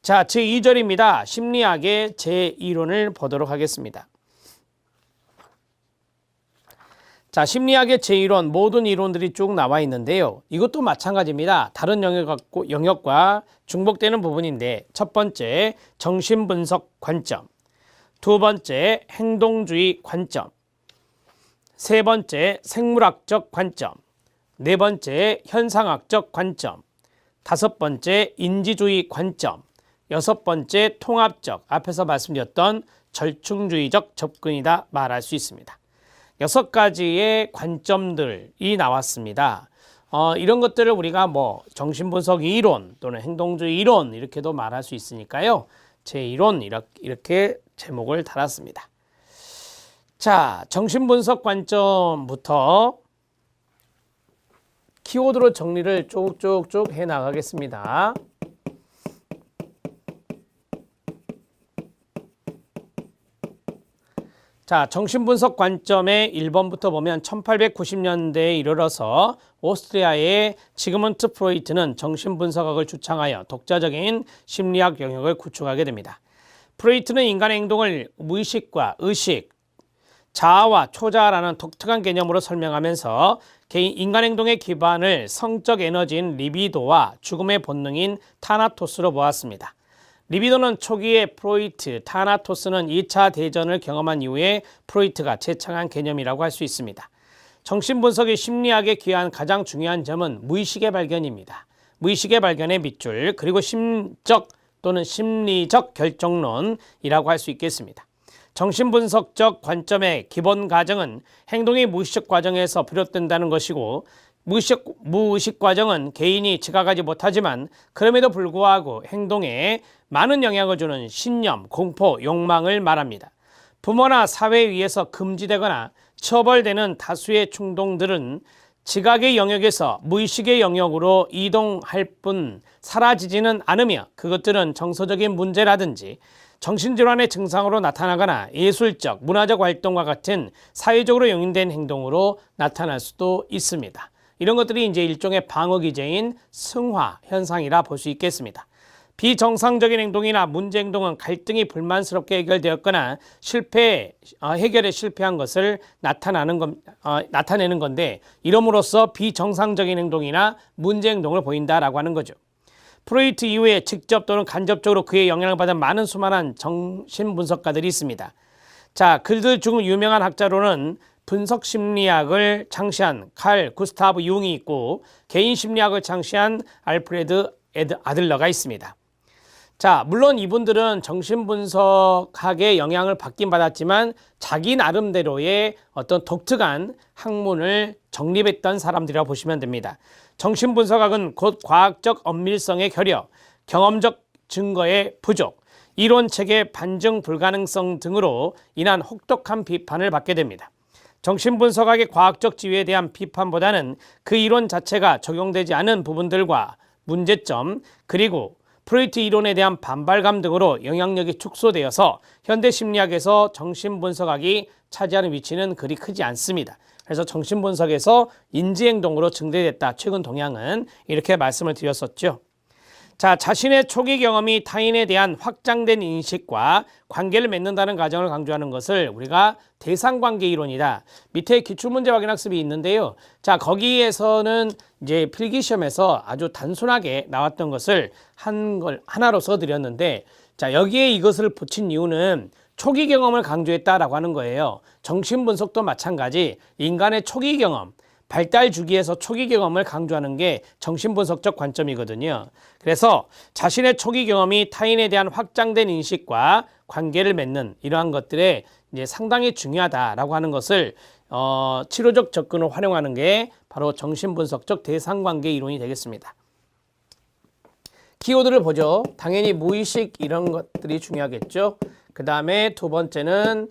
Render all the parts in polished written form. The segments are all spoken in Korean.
자, 제2절입니다. 심리학의 제2론을 보도록 하겠습니다. 자, 심리학의 제1론 모든 이론들이 쭉 나와 있는데요. 이것도 마찬가지입니다. 다른 영역과 중복되는 부분인데, 첫 번째 정신분석 관점, 두 번째 행동주의 관점, 세 번째 생물학적 관점, 네 번째 현상학적 관점, 다섯 번째 인지주의 관점, 여섯 번째 통합적, 앞에서 말씀드렸던 절충주의적 접근이다 말할 수 있습니다. 6가지의 관점들이 나왔습니다. 이런 것들을 우리가 정신분석 이론 또는 행동주의 이론 이렇게도 말할 수 있으니까요. 제1론 이렇게 제목을 달았습니다. 자, 정신분석 관점부터 키워드로 정리를 쭉쭉쭉 해 나가겠습니다. 자, 정신분석 관점의 1번부터 보면 1890년대에 이르러서 오스트리아의 지그문트 프로이트는 정신분석학을 주창하여 독자적인 심리학 영역을 구축하게 됩니다. 프로이트는 인간의 행동을 무의식과 의식, 자아와 초자아라는 독특한 개념으로 설명하면서 인간 행동의 기반을 성적 에너지인 리비도와 죽음의 본능인 타나토스로 보았습니다. 리비도는 초기에 프로이트, 타나토스는 2차 대전을 경험한 이후에 프로이트가 재창한 개념이라고 할 수 있습니다. 정신분석이 심리학에 기여한 가장 중요한 점은 무의식의 발견입니다. 무의식의 발견의 밑줄, 그리고 심적 또는 심리적 결정론이라고 할 수 있겠습니다. 정신분석적 관점의 기본 가정은 행동이 무의식 과정에서 비롯된다는 것이고, 무의식 과정은 개인이 지각하지 못하지만 그럼에도 불구하고 행동에 많은 영향을 주는 신념, 공포, 욕망을 말합니다. 부모나 사회에 의해서 금지되거나 처벌되는 다수의 충동들은 지각의 영역에서 무의식의 영역으로 이동할 뿐 사라지지는 않으며, 그것들은 정서적인 문제라든지 정신질환의 증상으로 나타나거나 예술적, 문화적 활동과 같은 사회적으로 용인된 행동으로 나타날 수도 있습니다. 이런 것들이 이제 일종의 방어 기제인 승화 현상이라 볼 수 있겠습니다. 비정상적인 행동이나 문제 행동은 갈등이 불만스럽게 해결되었거나 해결에 실패한 것을 나타내는 건데, 이름으로써 비정상적인 행동이나 문제 행동을 보인다라고 하는 거죠. 프로이트 이후에 직접 또는 간접적으로 그의 영향을 받은 많은 수많은 정신분석가들이 있습니다. 자, 그들 중 유명한 학자로는 분석심리학을 창시한 칼 구스타브 융이 있고, 개인심리학을 창시한 알프레드 아들러가 있습니다. 자, 물론 이분들은 정신분석학의 영향을 받긴 받았지만 자기 나름대로의 어떤 독특한 학문을 정립했던 사람들이라고 보시면 됩니다. 정신분석학은 곧 과학적 엄밀성의 결여, 경험적 증거의 부족, 이론체계 반증 불가능성 등으로 인한 혹독한 비판을 받게 됩니다. 정신분석학의 과학적 지위에 대한 비판보다는 그 이론 자체가 적용되지 않은 부분들과 문제점, 그리고 프로이트 이론에 대한 반발감 등으로 영향력이 축소되어서 현대 심리학에서 정신분석학이 차지하는 위치는 그리 크지 않습니다. 그래서 정신분석에서 인지행동으로 증대됐다. 최근 동향은 이렇게 말씀을 드렸었죠. 자, 자신의 초기 경험이 타인에 대한 확장된 인식과 관계를 맺는다는 가정을 강조하는 것을 우리가 대상관계 이론이다. 밑에 기출문제 확인 학습이 있는데요. 자, 거기에서는 이제 필기시험에서 아주 단순하게 나왔던 것을 하나로 써드렸는데, 자, 여기에 이것을 붙인 이유는 초기 경험을 강조했다라고 하는 거예요. 정신분석도 마찬가지 인간의 초기 경험, 발달 주기에서 초기 경험을 강조하는 게 정신분석적 관점이거든요. 그래서 자신의 초기 경험이 타인에 대한 확장된 인식과 관계를 맺는 이러한 것들에 이제 상당히 중요하다라고 하는 것을 치료적 접근을 활용하는 게 바로 정신분석적 대상관계 이론이 되겠습니다. 키워드를 보죠. 당연히 무의식 이런 것들이 중요하겠죠. 그 다음에 두 번째는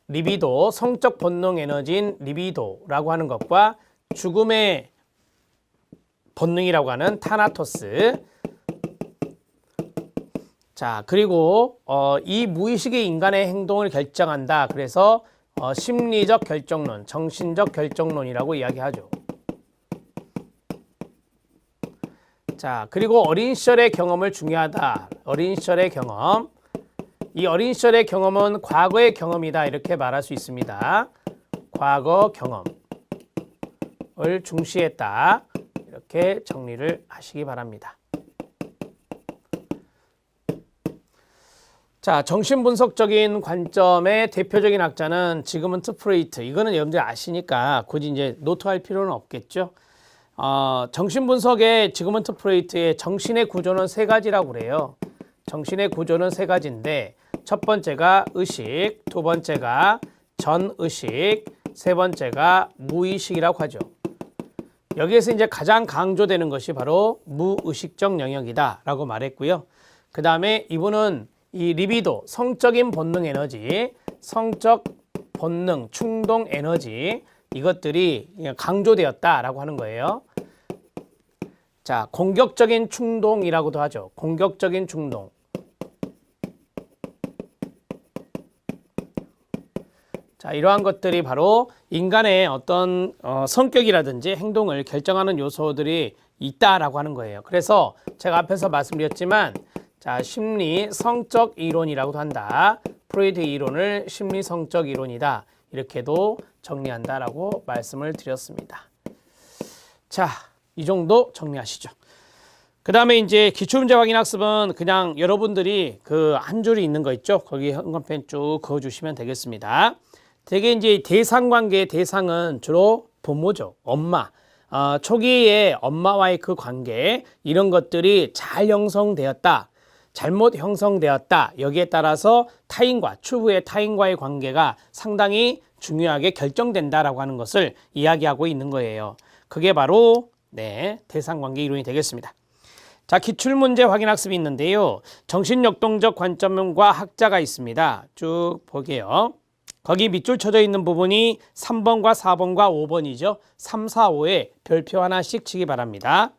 리비도, 성적 본능 에너지인 리비도라고 하는 것과 죽음의 본능이라고 하는 타나토스. 자, 그리고 이 무의식이 인간의 행동을 결정한다. 그래서 심리적 결정론, 정신적 결정론이라고 이야기하죠. 자, 그리고 어린 시절의 경험을 중요하다. 어린 시절의 경험. 이 어린 시절의 경험은 과거의 경험이다. 이렇게 말할 수 있습니다. 과거 경험을 중시했다. 이렇게 정리를 하시기 바랍니다. 자, 정신분석적인 관점의 대표적인 학자는 지그문트 프로이트. 이거는 여러분들이 아시니까 굳이 이제 노트할 필요는 없겠죠. 정신분석의 지그문트 프로이트의 정신의 구조는 세 가지라고 그래요. 정신의 구조는 세 가지인데 첫 번째가 의식, 두 번째가 전의식, 세 번째가 무의식이라고 하죠. 여기에서 이제 가장 강조되는 것이 바로 무의식적 영역이다 라고 말했고요. 그 다음에 이분은 이 리비도, 성적인 본능 에너지, 성적 본능, 충동 에너지 이것들이 강조되었다라고 하는 거예요. 자, 공격적인 충동이라고도 하죠. 공격적인 충동. 자, 이러한 것들이 바로 인간의 어떤 성격이라든지 행동을 결정하는 요소들이 있다라고 하는 거예요. 그래서 제가 앞에서 말씀드렸지만 자, 심리 성적 이론이라고도 한다. 프로이트 이론을 심리 성적 이론이다. 이렇게도 정리한다라고 말씀을 드렸습니다. 자, 이 정도 정리하시죠. 그 다음에 이제 기출문제 확인 학습은 그냥 여러분들이 그 한 줄이 있는 거 있죠. 거기 형광펜 쭉 그어주시면 되겠습니다. 되게 이제 대상관계의 대상은 주로 부모죠. 엄마. 초기에 엄마와의 그 관계 이런 것들이 잘 형성되었다. 잘못 형성되었다. 여기에 따라서 타인과 추후의 타인과의 관계가 상당히 중요하게 결정된다라고 하는 것을 이야기하고 있는 거예요. 그게 바로 대상관계 이론이 되겠습니다. 자, 기출문제 확인 학습이 있는데요. 정신역동적 관점과 학자가 있습니다. 쭉 보게요. 거기 밑줄 쳐져 있는 부분이 3번과 4번과 5번이죠. 3, 4, 5에 별표 하나씩 치기 바랍니다.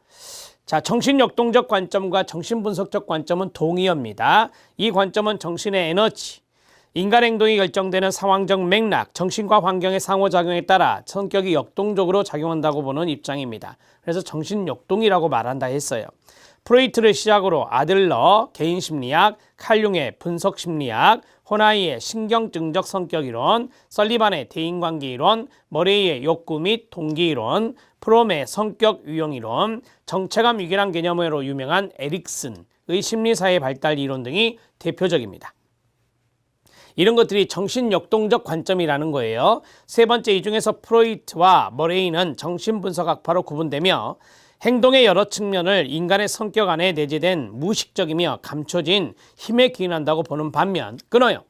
자, 정신역동적 관점과 정신분석적 관점은 동의어입니다. 이 관점은 정신의 에너지, 인간 행동이 결정되는 상황적 맥락, 정신과 환경의 상호작용에 따라 성격이 역동적으로 작용한다고 보는 입장입니다. 그래서 정신역동이라고 말한다 했어요. 프로이트를 시작으로 아들러, 개인심리학, 칼융의 분석심리학, 호나이의 신경증적 성격이론, 설리반의 대인관계이론, 머레이의 욕구 및 동기이론, 프롬의 성격유형이론, 정체감 유기란 개념으로 유명한 에릭슨의 심리사회 발달 이론 등이 대표적입니다. 이런 것들이 정신역동적 관점이라는 거예요. 세 번째, 이 중에서 프로이트와 머레이는 정신분석학파로 구분되며 행동의 여러 측면을 인간의 성격 안에 내재된 무의식적이며 감춰진 힘에 기인한다고 보는 반면 끊어요.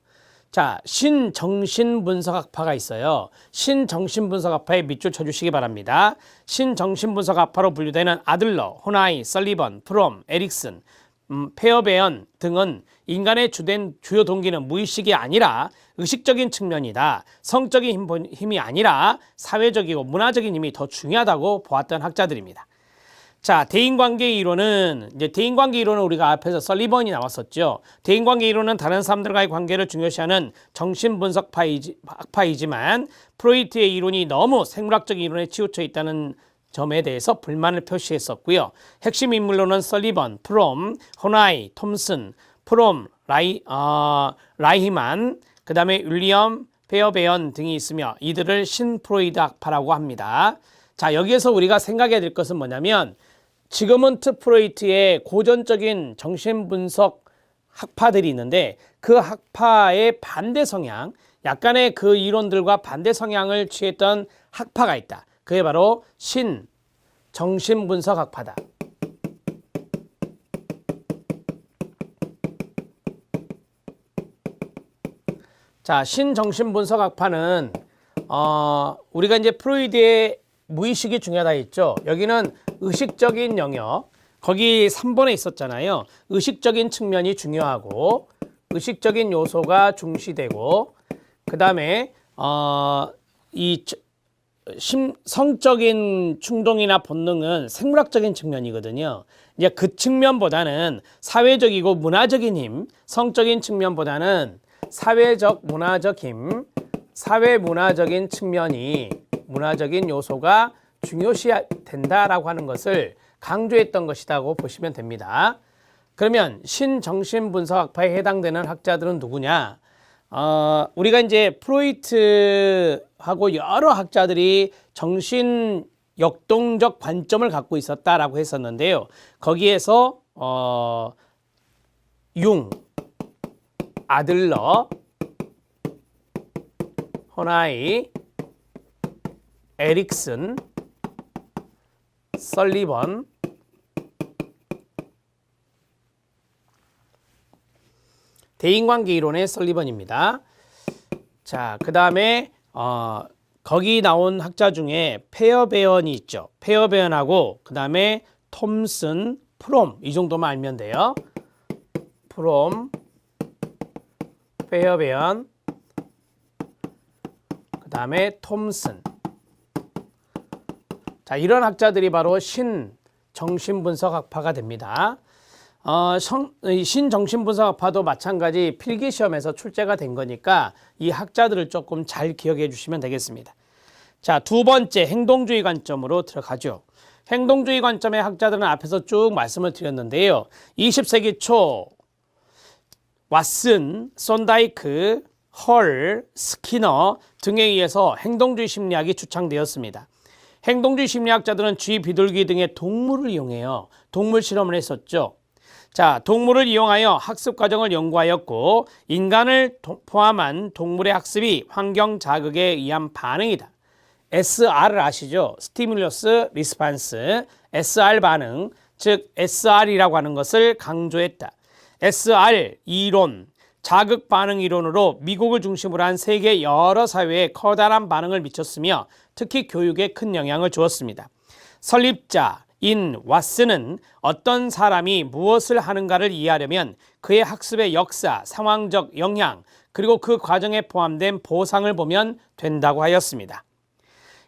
자, 신정신분석학파가 있어요. 신정신분석학파에 밑줄 쳐주시기 바랍니다. 신정신분석학파로 분류되는 아들러, 호나이, 설리번, 프롬, 에릭슨, 페어베언 등은 인간의 주요 동기는 무의식이 아니라 의식적인 측면이다. 성적인 힘이 아니라 사회적이고 문화적인 힘이 더 중요하다고 보았던 학자들입니다. 자, 대인관계 이론은 우리가 앞에서 설리번이 나왔었죠. 대인관계 이론은 다른 사람들과의 관계를 중요시하는 정신분석파이지만 프로이트의 이론이 너무 생물학적 이론에 치우쳐 있다는 점에 대해서 불만을 표시했었고요. 핵심 인물로는 설리번, 프롬, 호나이, 톰슨, 프롬, 라이히만, 그 다음에 윌리엄 페어베언 등이 있으며 이들을 신프로이드 학파라고 합니다. 자, 여기에서 우리가 생각해야 될 것은 뭐냐면 지그문트 프로이트의 고전적인 정신분석 학파들이 있는데 그 학파의 반대 성향, 약간의 그 이론들과 반대 성향을 취했던 학파가 있다. 그게 바로 정신분석 학파다. 자, 신정신분석 학파는 우리가 이제 프로이드의 무의식이 중요하다 했죠. 여기는 의식적인 영역, 거기 3번에 있었잖아요. 의식적인 측면이 중요하고 의식적인 요소가 중시되고 그 다음에 성적인 충동이나 본능은 생물학적인 측면이거든요. 이제 그 측면보다는 사회적이고 문화적인 힘, 성적인 측면보다는 사회적 문화적 힘, 사회 문화적인 측면이 문화적인 요소가 중요시 된다라고 하는 것을 강조했던 것이라고 보시면 됩니다. 그러면 신정신분석학파에 해당되는 학자들은 누구냐? 우리가 이제 프로이트하고 여러 학자들이 정신 역동적 관점을 갖고 있었다라고 했었는데요. 거기에서 융, 아들러, 호나이, 에릭슨, 설리번, 대인관계 이론의 설리번입니다. 자, 그 다음에 거기 나온 학자 중에 페어베언이 있죠. 페어베언하고 그 다음에 톰슨, 프롬 이 정도만 알면 돼요. 프롬, 페어베언, 그 다음에 톰슨. 자, 이런 학자들이 바로 신정신분석학파가 됩니다. 신정신분석학파도 마찬가지 필기시험에서 출제가 된 거니까 이 학자들을 조금 잘 기억해 주시면 되겠습니다. 자, 두 번째 행동주의 관점으로 들어가죠. 행동주의 관점의 학자들은 앞에서 쭉 말씀을 드렸는데요. 20세기 초 왓슨, 손다이크, 헐, 스키너 등에 의해서 행동주의 심리학이 주창되었습니다. 행동주의 심리학자들은 쥐, 비둘기 등의 동물을 이용해요. 동물 실험을 했었죠. 자, 동물을 이용하여 학습 과정을 연구하였고 인간을 포함한 동물의 학습이 환경 자극에 의한 반응이다. SR을 아시죠? 스티뮬러스 리스판스, SR 반응, 즉 SR이라고 하는 것을 강조했다. SR 이론, 자극 반응 이론으로 미국을 중심으로 한 세계 여러 사회에 커다란 반응을 미쳤으며 특히 교육에 큰 영향을 주었습니다. 설립자 인 왓슨은 어떤 사람이 무엇을 하는가를 이해하려면 그의 학습의 역사, 상황적 영향, 그리고 그 과정에 포함된 보상을 보면 된다고 하였습니다.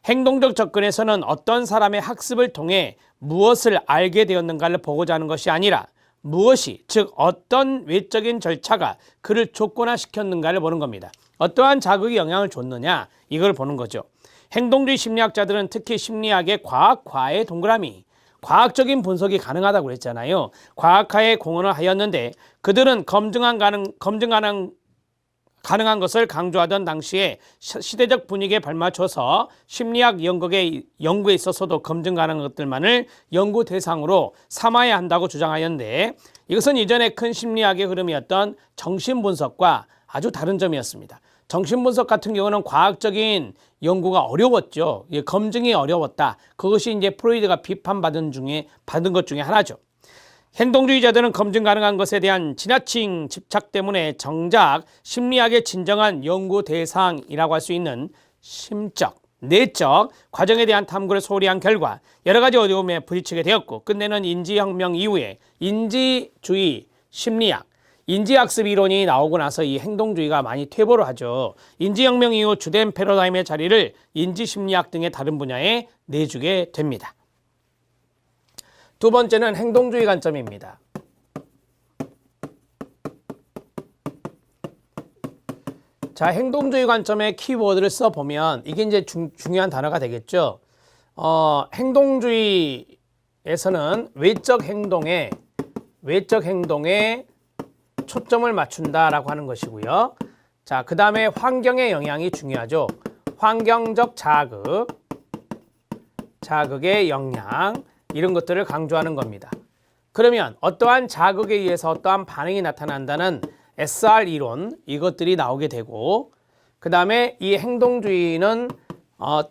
행동적 접근에서는 어떤 사람의 학습을 통해 무엇을 알게 되었는가를 보고자 하는 것이 아니라 무엇이, 즉 어떤 외적인 절차가 그를 조건화시켰는가를 보는 겁니다. 어떠한 자극이 영향을 줬느냐, 이걸 보는 거죠. 행동주의 심리학자들은 특히 심리학의 과학과의 동그라미, 과학적인 분석이 가능하다고 그랬잖아요. 과학화에 공헌을 하였는데 그들은 가능한 것을 강조하던 당시에 시대적 분위기에 발맞춰서 심리학 연구에 있어서도 검증 가능한 것들만을 연구 대상으로 삼아야 한다고 주장하였는데 이것은 이전의 큰 심리학의 흐름이었던 정신분석과 아주 다른 점이었습니다. 정신분석 같은 경우는 과학적인 연구가 어려웠죠. 검증이 어려웠다. 그것이 이제 프로이드가 비판받은 것 중에 하나죠. 행동주의자들은 검증 가능한 것에 대한 지나친 집착 때문에 정작 심리학의 진정한 연구 대상이라고 할 수 있는 심적, 내적 과정에 대한 탐구를 소홀히 한 결과 여러 가지 어려움에 부딪히게 되었고 끝내는 인지혁명 이후에 인지주의 심리학, 인지학습 이론이 나오고 나서 이 행동주의가 많이 퇴보를 하죠. 인지혁명 이후 주된 패러다임의 자리를 인지심리학 등의 다른 분야에 내주게 됩니다. 두 번째는 행동주의 관점입니다. 자, 행동주의 관점의 키워드를 써보면 이게 이제 중요한 단어가 되겠죠. 행동주의에서는 외적 행동에 초점을 맞춘다라고 하는 것이고요. 자, 그 다음에 환경의 영향이 중요하죠. 환경적 자극의 영향, 이런 것들을 강조하는 겁니다. 그러면 어떠한 자극에 의해서 어떠한 반응이 나타난다는 SR 이론, 이것들이 나오게 되고 그 다음에 이 행동주의는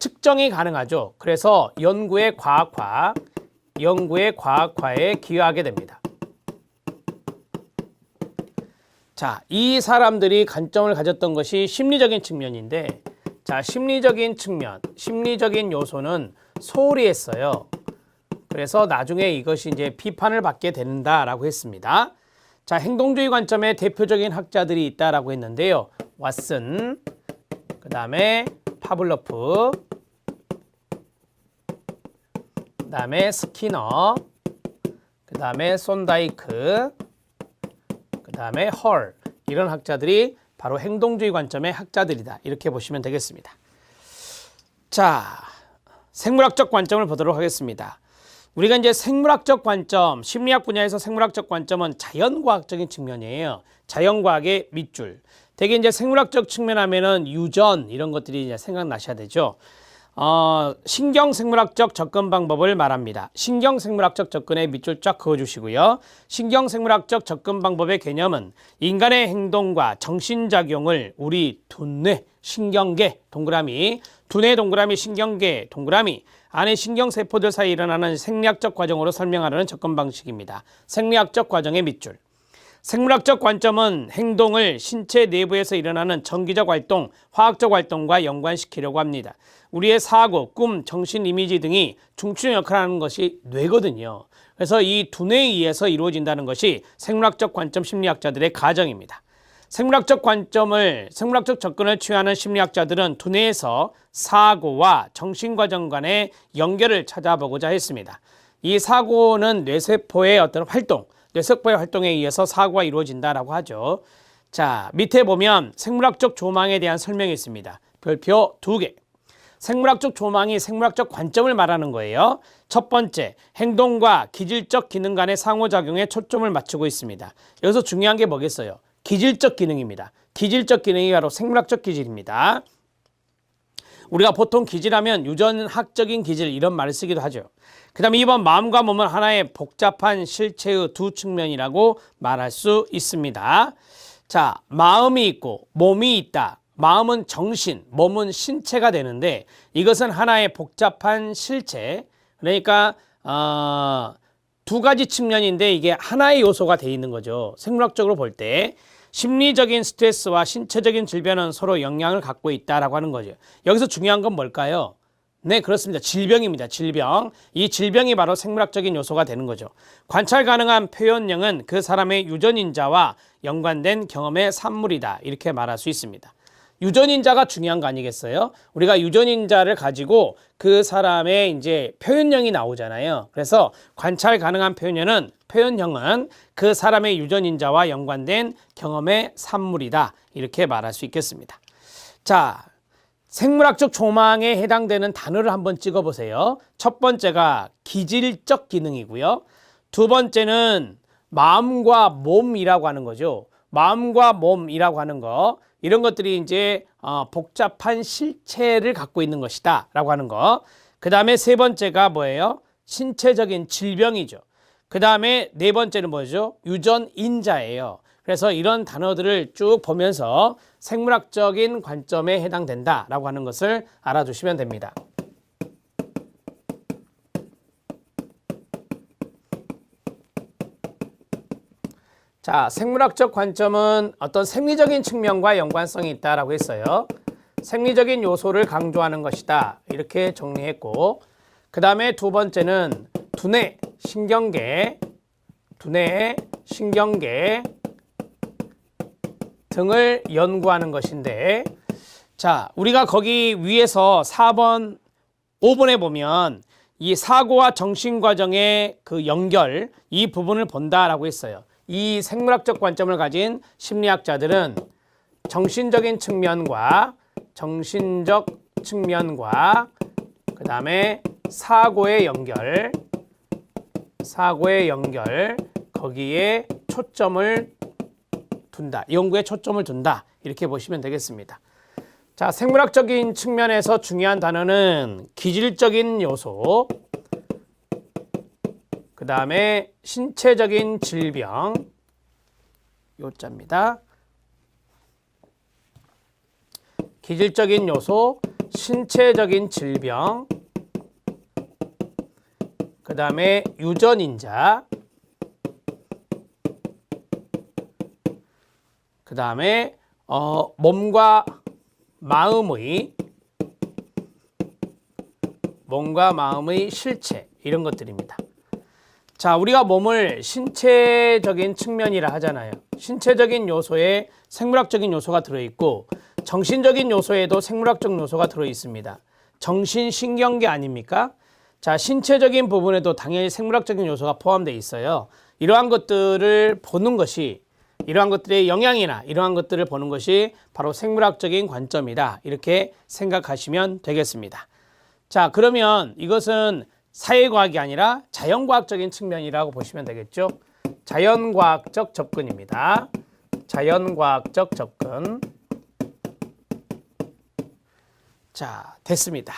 측정이 가능하죠. 그래서 연구의 과학화에 기여하게 됩니다. 자, 이 사람들이 관점을 가졌던 것이 심리적인 측면인데, 자, 심리적인 요소는 소홀히 했어요. 그래서 나중에 이것이 이제 비판을 받게 된다라고 했습니다. 자, 행동주의 관점의 대표적인 학자들이 있다라고 했는데요. 왓슨, 그 다음에 파블로프, 그 다음에 스키너, 그 다음에 손다이크, 그 다음에 헐, 이런 학자들이 바로 행동주의 관점의 학자들이다. 이렇게 보시면 되겠습니다. 자, 생물학적 관점을 보도록 하겠습니다. 우리가 이제 생물학적 관점, 심리학 분야에서 생물학적 관점은 자연과학적인 측면이에요. 자연과학의 밑줄. 되게 이제 생물학적 측면 하면은 유전 이런 것들이 이제 생각나셔야 되죠. 신경생물학적 접근 방법을 말합니다. 신경생물학적 접근에 밑줄 쫙 그어주시고요. 신경생물학적 접근 방법의 개념은 인간의 행동과 정신작용을 우리 두뇌, 신경계, 동그라미, 두뇌 동그라미, 신경계, 동그라미 안에 신경세포들 사이에 일어나는 생리학적 과정으로 설명하려는 접근 방식입니다. 생리학적 과정의 밑줄. 생물학적 관점은 행동을 신체 내부에서 일어나는 정기적 활동, 화학적 활동과 연관시키려고 합니다. 우리의 사고, 꿈, 정신 이미지 등이 중추 역할을 하는 것이 뇌거든요. 그래서 이 두뇌에 의해서 이루어진다는 것이 생물학적 관점 심리학자들의 가정입니다. 생물학적 접근을 취하는 심리학자들은 두뇌에서 사고와 정신과정 간의 연결을 찾아보고자 했습니다. 이 사고는 뇌세포의 어떤 활동, 뇌세포의 활동에 의해서 사고가 이루어진다라고 하죠. 자, 밑에 보면 생물학적 조망에 대한 설명이 있습니다. 별표 2개. 생물학적 조망이 생물학적 관점을 말하는 거예요. 첫 번째, 행동과 기질적 기능 간의 상호작용에 초점을 맞추고 있습니다. 여기서 중요한 게 뭐겠어요? 기질적 기능입니다. 기질적 기능이 바로 생물학적 기질입니다. 우리가 보통 기질하면 유전학적인 기질 이런 말을 쓰기도 하죠. 그 다음에 2번 마음과 몸은 하나의 복잡한 실체의 두 측면이라고 말할 수 있습니다. 자, 마음이 있고 몸이 있다. 마음은 정신, 몸은 신체가 되는데 이것은 하나의 복잡한 실체, 그러니까 두 가지 측면인데 이게 하나의 요소가 돼 있는 거죠. 생물학적으로 볼 때 심리적인 스트레스와 신체적인 질병은 서로 영향을 갖고 있다라고 하는 거죠. 여기서 중요한 건 뭘까요? 네, 그렇습니다. 질병입니다. 질병. 이 질병이 바로 생물학적인 요소가 되는 거죠. 관찰 가능한 표현형은 그 사람의 유전인자와 연관된 경험의 산물이다. 이렇게 말할 수 있습니다. 유전인자가 중요한 거 아니겠어요? 우리가 유전인자를 가지고 그 사람의 이제 표현형이 나오잖아요. 그래서 관찰 가능한 표현형은 그 사람의 유전인자와 연관된 경험의 산물이다. 이렇게 말할 수 있겠습니다. 자, 생물학적 조망에 해당되는 단어를 한번 찍어보세요. 첫 번째가 기질적 기능이고요. 두 번째는 마음과 몸이라고 하는 거죠. 마음과 몸이라고 하는 거. 이런 것들이 이제 복잡한 실체를 갖고 있는 것이다 라고 하는 거. 그 다음에 세 번째가 뭐예요? 신체적인 질병이죠. 그 다음에 네 번째는 뭐죠? 유전인자예요. 그래서 이런 단어들을 쭉 보면서 생물학적인 관점에 해당된다 라고 하는 것을 알아두시면 됩니다. 자, 생물학적 관점은 어떤 생리적인 측면과 연관성이 있다라고 했어요. 생리적인 요소를 강조하는 것이다. 이렇게 정리했고, 그 다음에 두 번째는 두뇌, 신경계 등을 연구하는 것인데, 자, 우리가 거기 위에서 4번, 5번에 보면 이 사고와 정신과정의 그 연결, 이 부분을 본다라고 했어요. 이 생물학적 관점을 가진 심리학자들은 정신적 측면과 그 다음에 사고의 연결 거기에 초점을 둔다. 연구에 초점을 둔다. 이렇게 보시면 되겠습니다. 자, 생물학적인 측면에서 중요한 단어는 기질적인 요소, 그 다음에 신체적인 질병, 요자입니다. 기질적인 요소, 신체적인 질병, 그 다음에 유전인자, 그 다음에 몸과 마음의 실체, 이런 것들입니다. 자, 우리가 몸을 신체적인 측면이라 하잖아요. 신체적인 요소에 생물학적인 요소가 들어있고 정신적인 요소에도 생물학적 요소가 들어있습니다. 정신신경계 아닙니까? 자, 신체적인 부분에도 당연히 생물학적인 요소가 포함되어 있어요. 이러한 것들을 보는 것이, 이러한 것들의 영향이나 이러한 것들을 보는 것이 바로 생물학적인 관점이다. 이렇게 생각하시면 되겠습니다. 자, 그러면 이것은 사회과학이 아니라 자연과학적인 측면이라고 보시면 되겠죠. 자연과학적 접근입니다. 자연과학적 접근. 자, 됐습니다.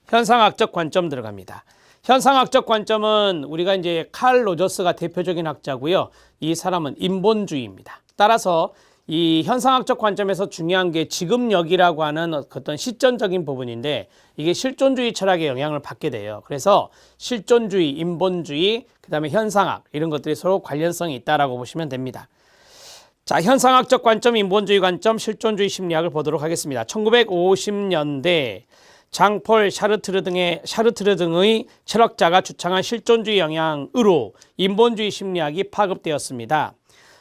현상학적 관점 들어갑니다. 현상학적 관점은 우리가 이제 칼 로저스가 대표적인 학자고요. 이 사람은 인본주의입니다. 따라서 이 현상학적 관점에서 중요한 게 지금역이라고 하는 어떤 실존적인 부분인데 이게 실존주의 철학의 영향을 받게 돼요. 그래서 실존주의, 인본주의, 그다음에 현상학 이런 것들이 서로 관련성이 있다라고 보시면 됩니다. 자, 현상학적 관점, 인본주의 관점, 실존주의 심리학을 보도록 하겠습니다. 1950년대 장폴 샤르트르 등의 철학자가 주창한 실존주의 영향으로 인본주의 심리학이 파급되었습니다.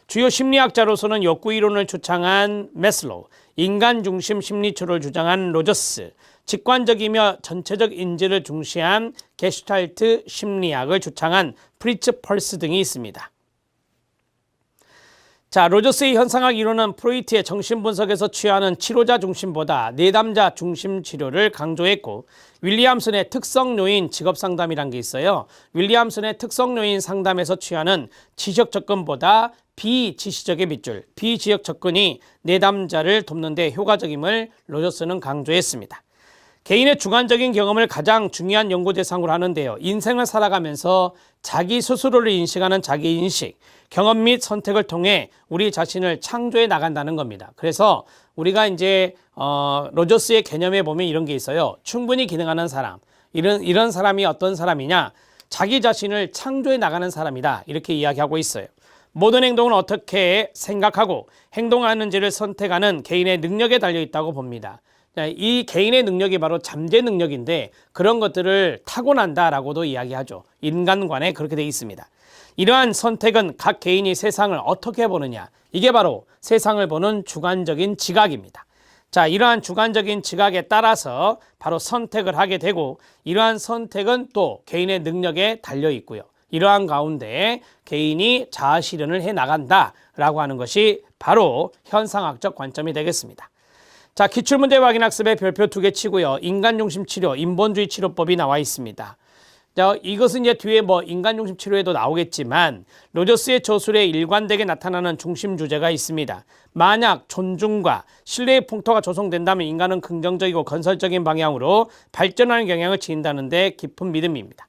주요 심리학자로서는 욕구 이론을 주창한 매슬로우, 인간 중심 심리초를 주장한 로저스, 직관적이며 전체적 인지를 중시한 게슈탈트 심리학을 주창한 프리츠 펄스 등이 있습니다. 자, 로저스의 현상학 이론은 프로이트의 정신분석에서 취하는 치료자 중심보다 내담자 중심 치료를 강조했고, 윌리엄슨의 특성 요인 직업 상담이란 게 있어요. 윌리엄슨의 특성 요인 상담에서 취하는 지적 접근보다 비지시적의 밑줄, 비지역 접근이 내담자를 돕는 데 효과적임을 로저스는 강조했습니다. 개인의 주관적인 경험을 가장 중요한 연구 대상으로 하는데요. 인생을 살아가면서 자기 스스로를 인식하는 자기인식, 경험 및 선택을 통해 우리 자신을 창조해 나간다는 겁니다. 그래서 우리가 이제 로저스의 개념에 보면 이런 게 있어요. 충분히 기능하는 사람, 이런 사람이 어떤 사람이냐? 자기 자신을 창조해 나가는 사람이다. 이렇게 이야기하고 있어요. 모든 행동은 어떻게 생각하고 행동하는지를 선택하는 개인의 능력에 달려있다고 봅니다. 이 개인의 능력이 바로 잠재 능력인데 그런 것들을 타고난다라고도 이야기하죠. 인간관에 그렇게 되어 있습니다. 이러한 선택은 각 개인이 세상을 어떻게 보느냐, 이게 바로 세상을 보는 주관적인 지각입니다. 자, 이러한 주관적인 지각에 따라서 바로 선택을 하게 되고, 이러한 선택은 또 개인의 능력에 달려 있고요. 이러한 가운데 개인이 자아 실현을 해 나간다라고 하는 것이 바로 현상학적 관점이 되겠습니다. 자, 기출문제 확인학습에 별표 2개 치고요. 인간중심 치료, 인본주의 치료법이 나와 있습니다. 자, 이것은 이제 뒤에 인간중심 치료에도 나오겠지만 로저스의 저술에 일관되게 나타나는 중심 주제가 있습니다. 만약 존중과 신뢰의 풍토가 조성된다면 인간은 긍정적이고 건설적인 방향으로 발전하는 경향을 지닌다는 데 깊은 믿음입니다.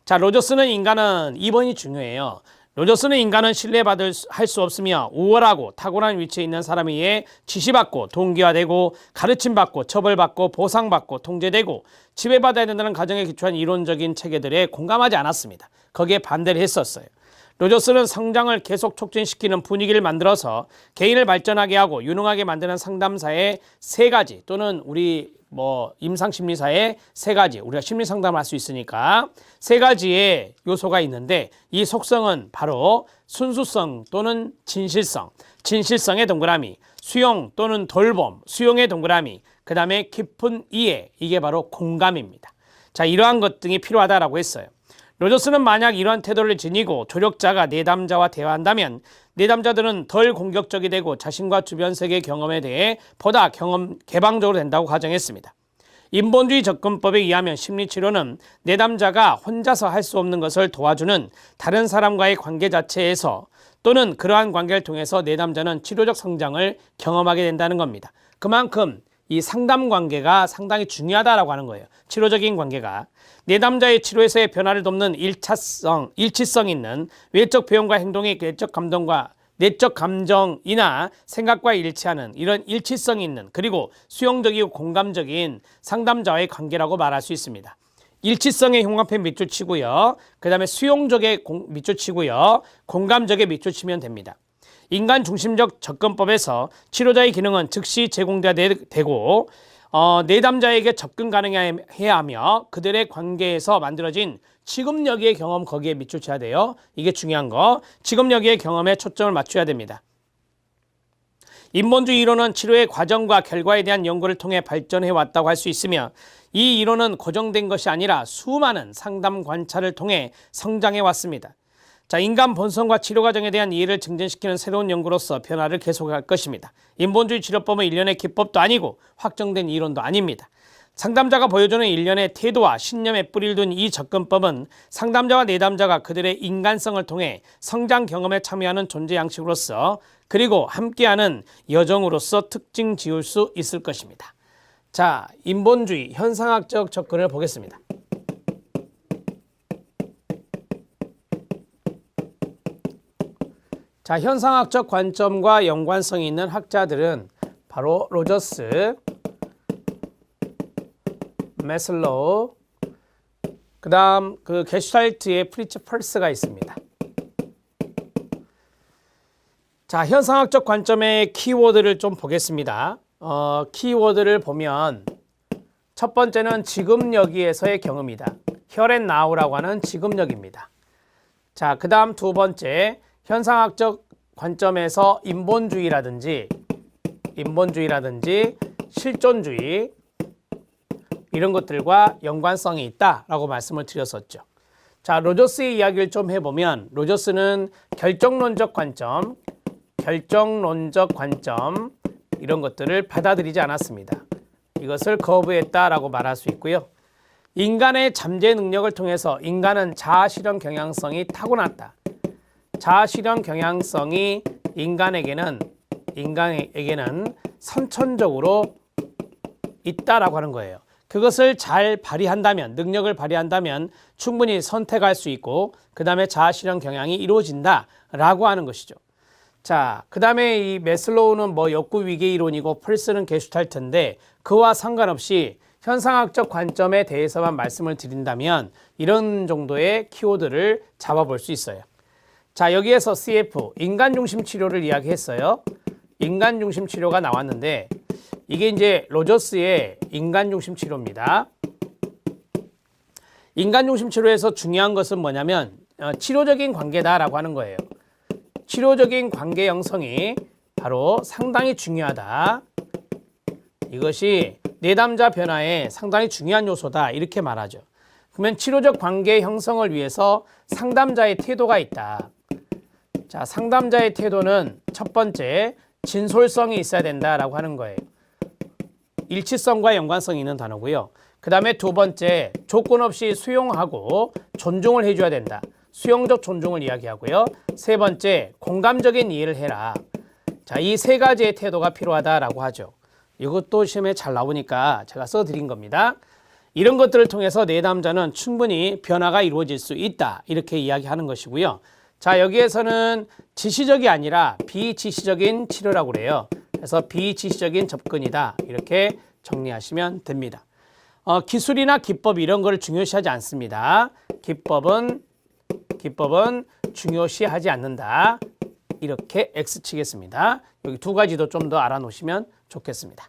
자, 로저스는 인간은 2번이 중요해요. 로저스는 인간은 신뢰받을 할 수 없으며 우월하고 탁월한 위치에 있는 사람에 의해 지시받고 동기화되고 가르침받고 처벌받고 보상받고 통제되고 지배받아야 된다는 가정에 기초한 이론적인 체계들에 공감하지 않았습니다. 거기에 반대를 했었어요. 로저스는 성장을 계속 촉진시키는 분위기를 만들어서 개인을 발전하게 하고 유능하게 만드는 상담사의 3가지 또는 우리 임상심리사의 3가지, 우리가 심리상담을 할 수 있으니까 3가지의 요소가 있는데 이 속성은 바로 순수성 또는 진실성, 진실성의 동그라미, 수용 또는 돌봄, 수용의 동그라미, 그 다음에 깊은 이해, 이게 바로 공감입니다. 자, 이러한 것 등이 필요하다라고 했어요. 로저스는 만약 이러한 태도를 지니고 조력자가 내담자와 대화한다면 내담자들은 덜 공격적이 되고 자신과 주변 세계 경험에 대해 보다 개방적으로 된다고 가정했습니다. 인본주의 접근법에 의하면 심리치료는 내담자가 혼자서 할 수 없는 것을 도와주는 다른 사람과의 관계 자체에서 또는 그러한 관계를 통해서 내담자는 치료적 성장을 경험하게 된다는 겁니다. 그만큼 이 상담 관계가 상당히 중요하다라고 하는 거예요. 치료적인 관계가. 내담자의 치료에서의 변화를 돕는 일치성 있는 외적 표현과 행동의 내적 감정이나 생각과 일치하는 이런 일치성 있는 그리고 수용적이고 공감적인 상담자와의 관계라고 말할 수 있습니다. 일치성의 흉합에 밑줄 치고요. 그 다음에 수용적에 밑줄 치고요. 공감적에 밑줄 치면 됩니다. 인간 중심적 접근법에서 치료자의 기능은 즉시 제공되고 내담자에게 접근 가능해야 하며 그들의 관계에서 만들어진 지금여기의 경험 거기에 밑줄 쳐야 돼요. 이게 중요한 거. 지금여기의 경험에 초점을 맞춰야 됩니다. 인본주의 이론은 치료의 과정과 결과에 대한 연구를 통해 발전해 왔다고 할 수 있으며 이 이론은 고정된 것이 아니라 수많은 상담 관찰을 통해 성장해 왔습니다. 자, 인간 본성과 치료 과정에 대한 이해를 증진시키는 새로운 연구로서 변화를 계속할 것입니다. 인본주의 치료법은 일련의 기법도 아니고 확정된 이론도 아닙니다. 상담자가 보여주는 일련의 태도와 신념에 뿌리를 둔 이 접근법은 상담자와 내담자가 그들의 인간성을 통해 성장 경험에 참여하는 존재 양식으로서 그리고 함께하는 여정으로서 특징 지을 수 있을 것입니다. 자, 인본주의 현상학적 접근을 보겠습니다. 자, 현상학적 관점과 연관성이 있는 학자들은 바로 로저스, 메슬로우, 그 다음 그 게슈탈트의 프리츠 펄스가 있습니다. 자, 현상학적 관점의 키워드를 좀 보겠습니다. 키워드를 보면 첫 번째는 지금 여기에서의 경험이다. Here and Now라고 하는 지금역입니다. 자, 그 다음 두 번째 현상학적 관점에서 인본주의라든지 실존주의 이런 것들과 연관성이 있다라고 말씀을 드렸었죠. 자, 로저스의 이야기를 좀 해보면 로저스는 결정론적 관점 이런 것들을 받아들이지 않았습니다. 이것을 거부했다라고 말할 수 있고요. 인간의 잠재 능력을 통해서 인간은 자아실현 경향성이 타고났다. 자아실현 경향성이 인간에게는 선천적으로 있다라고 하는 거예요. 그것을 잘 발휘한다면, 능력을 발휘한다면 충분히 선택할 수 있고 그 다음에 자아실현 경향이 이루어진다라고 하는 것이죠. 자, 그 다음에 이 메슬로우는 욕구위계 이론이고 펄스는 게슈탈트인데 그와 상관없이 현상학적 관점에 대해서만 말씀을 드린다면 이런 정도의 키워드를 잡아볼 수 있어요. 자, 여기에서 CF, 인간중심 치료를 이야기했어요. 인간중심 치료가 나왔는데 이게 이제 로저스의 인간중심 치료입니다. 인간중심 치료에서 중요한 것은 뭐냐면 치료적인 관계다라고 하는 거예요. 치료적인 관계 형성이 바로 상당히 중요하다. 이것이 내담자 변화에 상당히 중요한 요소다 이렇게 말하죠. 그러면 치료적 관계 형성을 위해서 상담자의 태도가 있다. 자, 상담자의 태도는 첫 번째 진솔성이 있어야 된다라고 하는 거예요. 일치성과 연관성이 있는 단어고요. 그 다음에 두 번째 조건 없이 수용하고 존중을 해줘야 된다. 수용적 존중을 이야기하고요. 세 번째 공감적인 이해를 해라. 자, 이 세 가지의 태도가 필요하다라고 하죠. 이것도 시험에 잘 나오니까 제가 써드린 겁니다. 이런 것들을 통해서 내담자는 충분히 변화가 이루어질 수 있다 이렇게 이야기하는 것이고요. 자, 여기에서는 지시적이 아니라 비지시적인 치료라고 그래요. 그래서 비지시적인 접근이다 이렇게 정리하시면 됩니다. 기술이나 기법 이런 걸 중요시하지 않습니다. 기법은 중요시하지 않는다. 이렇게 X 치겠습니다. 여기 두 가지도 좀 더 알아놓으시면 좋겠습니다.